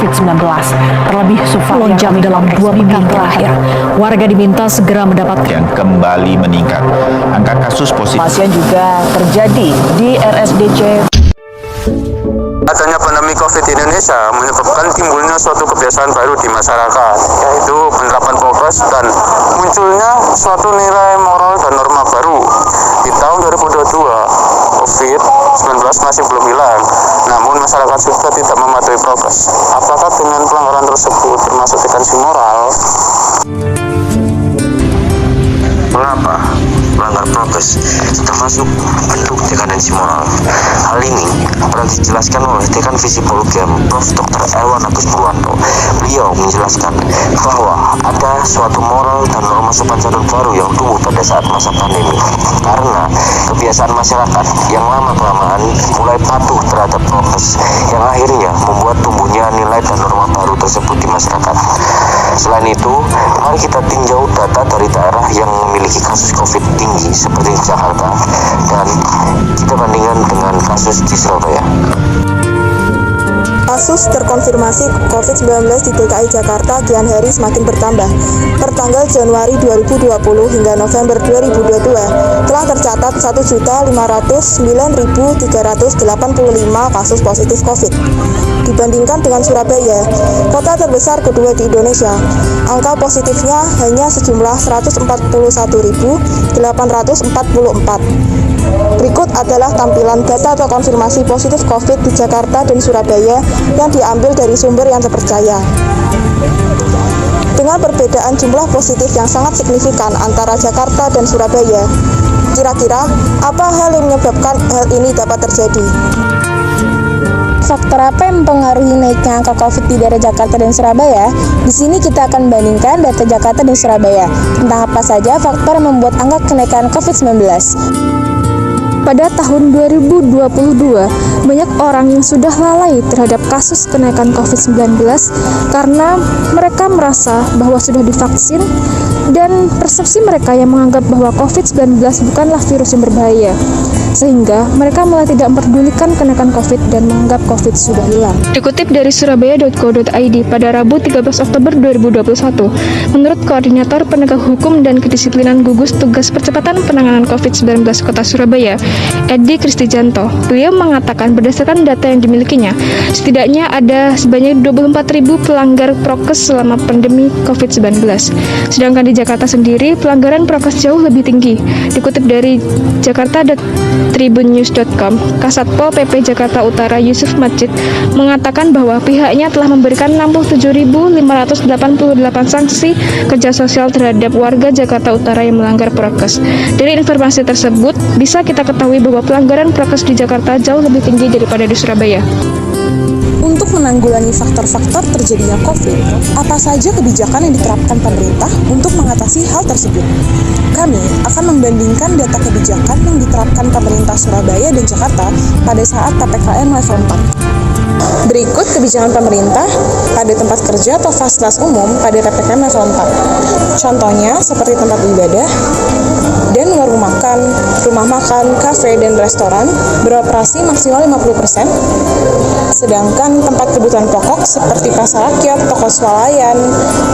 COVID-19. Terlebih melonjak dalam 2 minggu terakhir. Warga diminta segera mendapatkan yang kembali meningkat. Angka kasus positif pasien juga terjadi di RSDC. Adanya pandemi COVID di Indonesia menyebabkan timbulnya suatu kebiasaan baru di masyarakat, yaitu penerapan prokes dan munculnya suatu nilai moral dan norma baru. Di tahun 2022, COVID-19 masih belum hilang, namun masyarakat sudah tidak mematuhi prokes. Apakah dengan pelanggaran tersebut termasuk dekadensi moral? Mengapa melanggar prokes termasuk bentuk dekadensi moral? Hal ini pernah dijelaskan oleh Dekan Fisipologem Prof. Dr. Elwan Agus Purwanto. Beliau menjelaskan bahwa ada suatu moral dan norma sopan santun baru yang tumbuh pada saat masa pandemi, karena kebiasaan masyarakat yang lama-kelamaan mulai patuh terhadap prokes, yang akhirnya membuat tumbuhnya nilai dan norma baru tersebut di masyarakat. Selain itu, mari kita tinjau data dari daerah yang memiliki kasus COVID tinggi seperti Jakarta, dan kita bandingkan dengan kasus di Surabaya. Kasus terkonfirmasi COVID-19 di DKI Jakarta kian hari semakin bertambah. Per tanggal Januari 2020 hingga November 2022 telah tercatat 1.509.385 kasus positif COVID. Dibandingkan dengan Surabaya, kota terbesar kedua di Indonesia, angka positifnya hanya sejumlah 141.844. Berikut adalah tampilan data atau konfirmasi positif COVID di Jakarta dan Surabaya yang diambil dari sumber yang terpercaya. Dengan perbedaan jumlah positif yang sangat signifikan antara Jakarta dan Surabaya, kira-kira apa hal yang menyebabkan hal ini dapat terjadi? Faktor apa yang mempengaruhi naiknya angka COVID di daerah Jakarta dan Surabaya? Di sini kita akan bandingkan data Jakarta dan Surabaya. Tentang apa saja faktor yang membuat angka kenaikan COVID-19. Pada tahun 2022, banyak orang yang sudah lalai terhadap kasus kenaikan COVID-19 karena mereka merasa bahwa sudah divaksin, dan persepsi mereka yang menganggap bahwa COVID-19 bukanlah virus yang berbahaya, sehingga mereka malah tidak memperdulikan kenaikan COVID dan menganggap COVID sudah hilang. Dikutip dari surabaya.co.id pada Rabu 13 Oktober 2021, menurut Koordinator Penegak Hukum dan Kedisiplinan Gugus Tugas Percepatan Penanganan COVID-19 Kota Surabaya, Edi Kristijanto, beliau mengatakan berdasarkan data yang dimilikinya, setidaknya ada sebanyak 24.000 pelanggar prokes selama pandemi COVID-19. Sedangkan di Jakarta sendiri, pelanggaran prokes jauh lebih tinggi. Dikutip dari jakarta.tribunnews.com, Kasatpol PP Jakarta Utara Yusuf Majid mengatakan bahwa pihaknya telah memberikan 67.588 sanksi kerja sosial terhadap warga Jakarta Utara yang melanggar prokes. Dari informasi tersebut, bisa kita ketahui bahwa pelanggaran prokes di Jakarta jauh lebih tinggi daripada di Surabaya. Untuk menanggulangi faktor-faktor terjadinya COVID, apa saja kebijakan yang diterapkan pemerintah untuk mengatasi hal tersebut? Kami akan membandingkan data kebijakan yang diterapkan pemerintah Surabaya dan Jakarta pada saat PPKM level 4. Berikut kebijakan pemerintah pada tempat kerja atau fasilitas umum pada PPKM level 4. Contohnya seperti tempat ibadah dan warung makan, rumah makan, kafe, dan restoran beroperasi maksimal 50%, sedangkan tempat kebutuhan pokok seperti pasar rakyat, toko swalayan,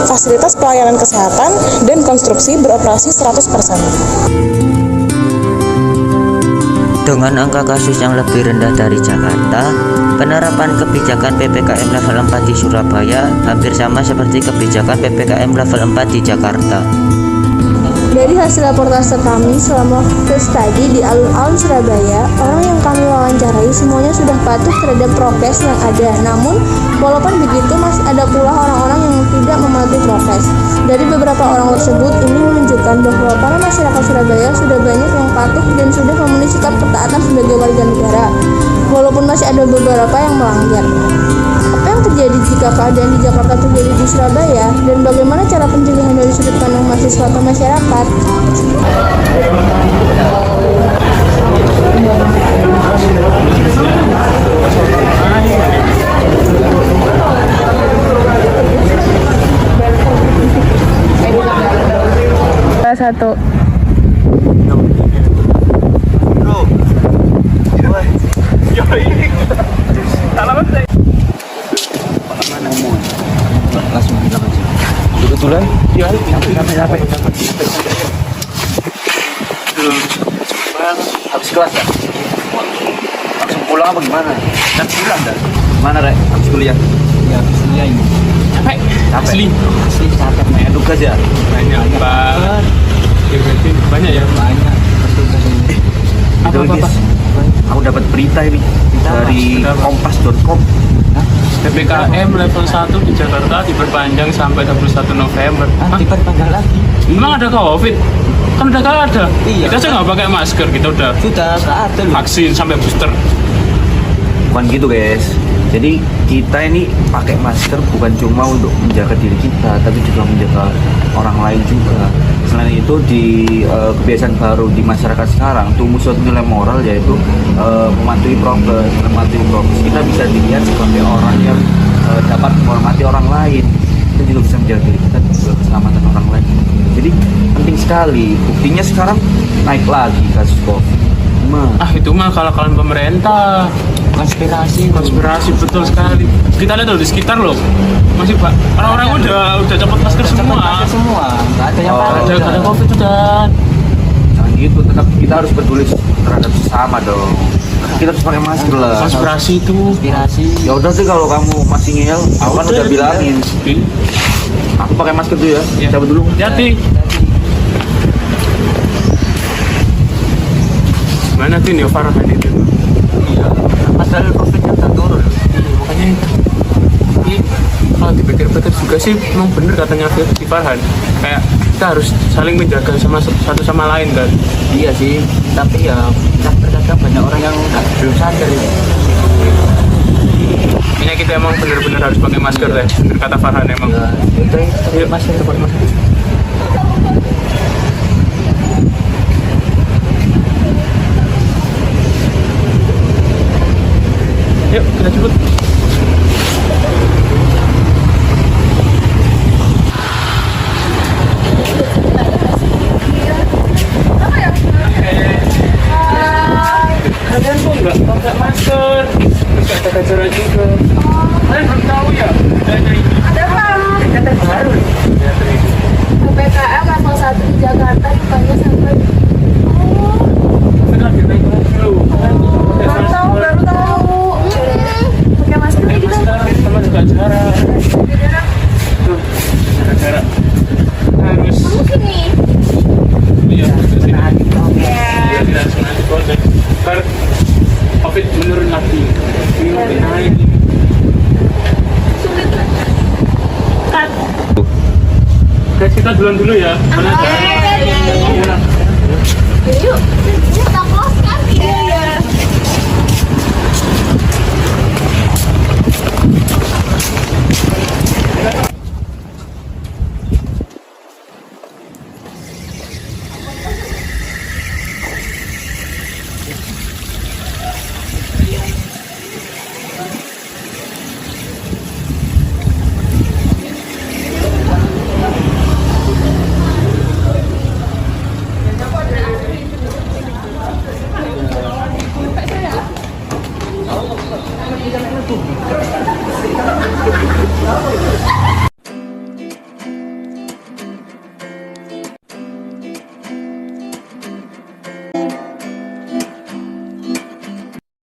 fasilitas pelayanan kesehatan, dan konstruksi beroperasi 100%. Dengan angka kasus yang lebih rendah dari Jakarta, penerapan kebijakan PPKM level 4 di Surabaya hampir sama seperti kebijakan PPKM level 4 di Jakarta. Dari hasil reportase kami selama case study di alun-alun Surabaya, orang yang kami wawancarai semuanya sudah patuh terhadap prokes yang ada. Namun, walaupun begitu, masih ada pula orang-orang yang tidak mematuhi prokes. Dari beberapa orang tersebut, ini menunjukkan bahwa para masyarakat Surabaya sudah banyak yang patuh dan sudah memenuhi sikap ketaatan sebagai warga negara, walaupun masih ada beberapa yang melanggar. Apa yang terjadi jika keadaan di Jakarta terjadi di Surabaya, dan bagaimana cara pencegahan dari sudut pandang mahasiswa atau masyarakat? Satu. langsung bilang aja. Kebetulan Iya, capek. Habis kelas kan? Langsung pulang apa gimana? kan pulang dah. Mana Rek? Habis kuliah? Ya, habis kuliah ini. Capek. Asli. Asli capek, Banyak tugas ya? Banyak banget. Banyak ya. banyak tugas ini. Itu guys, aku dapat berita ini dari kompas.com. PPKM level 1 di Jakarta diperpanjang sampai 21 November. Hah? Diperpanjang lagi. Emang ada COVID? Kan udah gak ada. Iya. Kita aja nggak pakai masker, kita udah Sudah nggak ada loh. vaksin sampai booster. Bukan gitu guys. Jadi kita ini pakai masker bukan cuma untuk menjaga diri kita, tapi juga menjaga orang lain juga. Selain itu di kebiasaan baru di masyarakat sekarang tumbuh suatu nilai moral, yaitu mematuhi prokes. Kita bisa dilihat sebagai orang yang dapat menghormati orang lain. Kita juga bisa menjaga diri kita dan juga keselamatan orang lain. Jadi penting sekali. Buktinya sekarang naik lagi kasus COVID. Itu mah akal-akalan pemerintah. Konspirasi betul sekali. Kita lihat loh di sekitar loh, masih pak orang-orang udah cepat masker semua. Nggak ada yang pakai. Ada COVID sudah. Jangan gitu, tetap kita harus peduli terhadap sesama dong. Kita harus pakai masker lah. Konspirasi itu. Konspirasi. Ya udah sih, kalau kamu masih ngeyel, aku kan udah bilangin. Aku pakai masker dulu ya. Cabut dulu. Hati. Mana tuh Neo Farhan itu? Iya. Padahal COVID-nya udah turun. Makanya kalau dipikir-pikir juga sih memang bener katanya si Farhan, kayak kita harus saling menjaga sama satu sama lain kan. Iya sih. Tapi ya terkadang banyak orang yang belum sadar ya. Ini kita emang bener-bener harus pakai masker deh. Bener kata Farhan emang. Yuk masker pakai masker. Yuk kita cepet. Kalian kok nggak pakai masker? Nggak ada acara juga. Kalian belum tahu ya? Ada Pak. PPKM level 1 di Jakarta dipanggil sampai baru tahu. Pakai masker nih kita. Sama juga jarak. Tuh, jaga jarak. Harus. Sini. Iya, iya, tidak sengaja konten. Ntar COVID menurun lagi. Ini makin naik. Guys, kita duluan dulu ya. Mana jalan? Yuk, kita close kan? Iya. Tuh.